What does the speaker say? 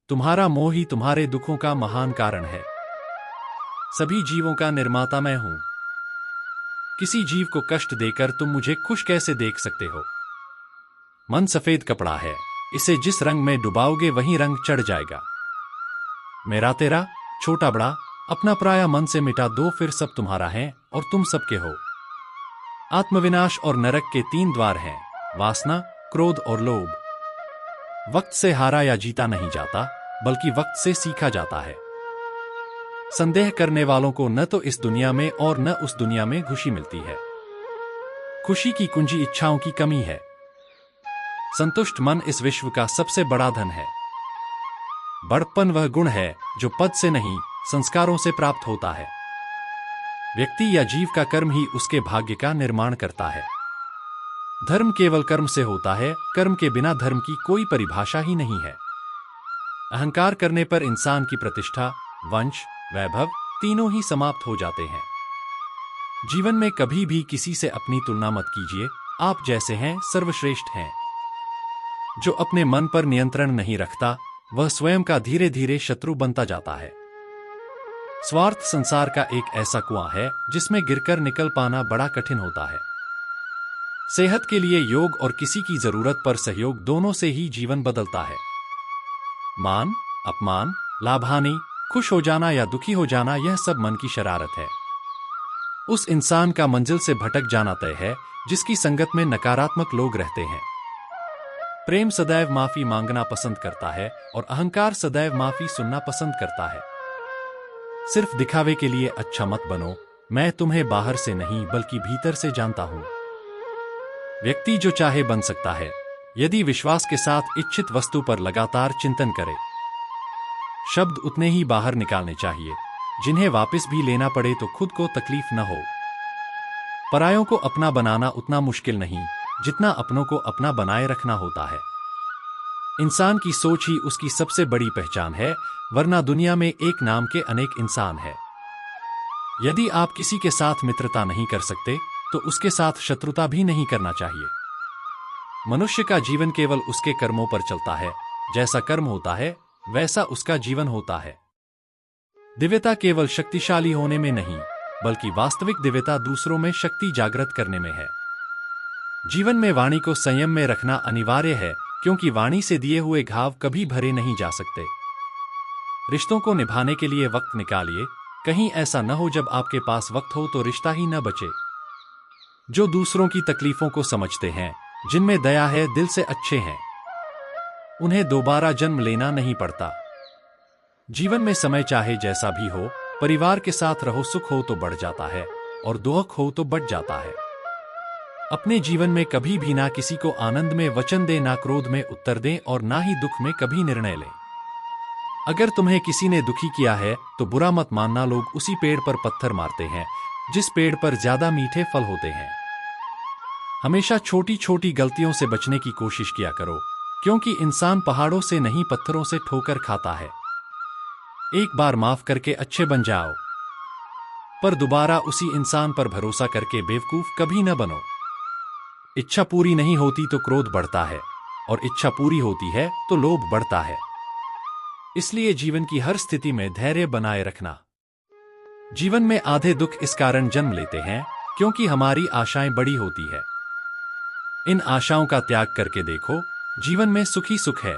तुम्हारा मोह ही तुम्हारे दुखों का महान कारण है। सभी जीवों का निर्माता मैं हूं। किसी जीव को कष्ट देकर तुम मुझे खुश कैसे देख सकते हो? मन सफेद कपड़ा है, इसे जिस रंग में डुबाओगे वही रंग चढ़ जाएगा। मेरा तेरा, छोटा बड़ा, अपना पराया मन से मिटा दो, फिर सब तुम्हारा है और तुम सबके हो। आत्मविनाश और नरक के 3 द्वार हैं, वासना, क्रोध और लोभ। वक्त से हारा या जीता नहीं जाता, बल्कि वक्त से सीखा जाता है। संदेह करने वालों को न तो इस दुनिया में और न उस दुनिया में खुशी मिलती है। खुशी की कुंजी इच्छाओं की कमी है। संतुष्ट मन इस विश्व का सबसे बड़ा धन है। बड़प्पन वह गुण है जो पद से नहीं, संस्कारों से प्राप्त होता है। व्यक्ति या जीव का कर्म ही उसके भाग्य का निर्माण करता है। धर्म केवल कर्म से होता है, कर्म के बिना धर्म की कोई परिभाषा ही नहीं है। अहंकार करने पर इंसान की प्रतिष्ठा, वंश, वैभव तीनों ही समाप्त हो जाते हैं। जीवन में कभी भी किसी से अपनी तुलना मत कीजिए, आप जैसे हैं सर्वश्रेष्ठ हैं। जो अपने मन पर नियंत्रण नहीं रखता, वह स्वयं का धीरे धीरे शत्रु बनता जाता है। स्वार्थ संसार का एक ऐसा कुआं है जिसमें गिरकर निकल पाना बड़ा कठिन होता है। सेहत के लिए योग और किसी की जरूरत पर सहयोग, दोनों से ही जीवन बदलता है। मान, अपमान, लाभ-हानि, खुश हो जाना या दुखी हो जाना, यह सब मन की शरारत है। उस इंसान का मंजिल से भटक जाना तय है जिसकी संगत में नकारात्मक लोग रहते हैं। प्रेम सदैव माफी मांगना पसंद करता है और अहंकार सदैव माफी सुनना पसंद करता है। सिर्फ दिखावे के लिए अच्छा मत बनो, मैं तुम्हें बाहर से नहीं बल्कि भीतर से जानता हूं। व्यक्ति जो चाहे बन सकता है, यदि विश्वास के साथ इच्छित वस्तु पर लगातार चिंतन करे। शब्द उतने ही बाहर निकालने चाहिए जिन्हें वापस भी लेना पड़े तो खुद को तकलीफ न हो। परायों को अपना बनाना उतना मुश्किल नहीं जितना अपनों को अपना बनाए रखना होता है। इंसान की सोच ही उसकी सबसे बड़ी पहचान है, वरना दुनिया में एक नाम के अनेक इंसान है। यदि आप किसी के साथ मित्रता नहीं कर सकते तो उसके साथ शत्रुता भी नहीं करना चाहिए। मनुष्य का जीवन केवल उसके कर्मों पर चलता है। जैसा कर्म होता है वैसा उसका जीवन होता है। दिव्यता केवल शक्तिशाली होने में नहीं, बल्कि वास्तविक दिव्यता दूसरों में शक्ति जागृत करने में है। जीवन में वाणी को संयम में रखना अनिवार्य है, क्योंकि वाणी से दिए हुए घाव कभी भरे नहीं जा सकते। रिश्तों को निभाने के लिए वक्त निकालिए, कहीं ऐसा न हो जब आपके पास वक्त हो तो रिश्ता ही न बचे। जो दूसरों की तकलीफों को समझते हैं, जिनमें दया है, दिल से अच्छे हैं, उन्हें दोबारा जन्म लेना नहीं पड़ता। जीवन में समय चाहे जैसा भी हो, परिवार के साथ रहो, सुख हो तो बढ़ जाता है और दुख हो तो बढ़ जाता है। अपने जीवन में कभी भी ना किसी को आनंद में वचन दें, ना क्रोध में उत्तर दें और ना ही दुख में कभी निर्णय लें। अगर तुम्हें किसी ने दुखी किया है तो बुरा मत मानना। लोग उसी पेड़ पर पत्थर मारते हैं जिस पेड़ पर ज्यादा मीठे फल होते हैं। हमेशा छोटी छोटी गलतियों से बचने की कोशिश किया करो, क्योंकि इंसान पहाड़ों से नहीं पत्थरों से ठोकर खाता है। एक बार माफ करके अच्छे बन जाओ, पर दोबारा उसी इंसान पर भरोसा करके बेवकूफ कभी न बनो। इच्छा पूरी नहीं होती तो क्रोध बढ़ता है और इच्छा पूरी होती है तो लोभ बढ़ता है। इसलिए जीवन की हर स्थिति में धैर्य बनाए रखना। जीवन में आधे दुख इस कारण जन्म लेते हैं क्योंकि हमारी आशाएं बड़ी होती है। इन आशाओं का त्याग करके देखो, जीवन में सुख ही सुख है।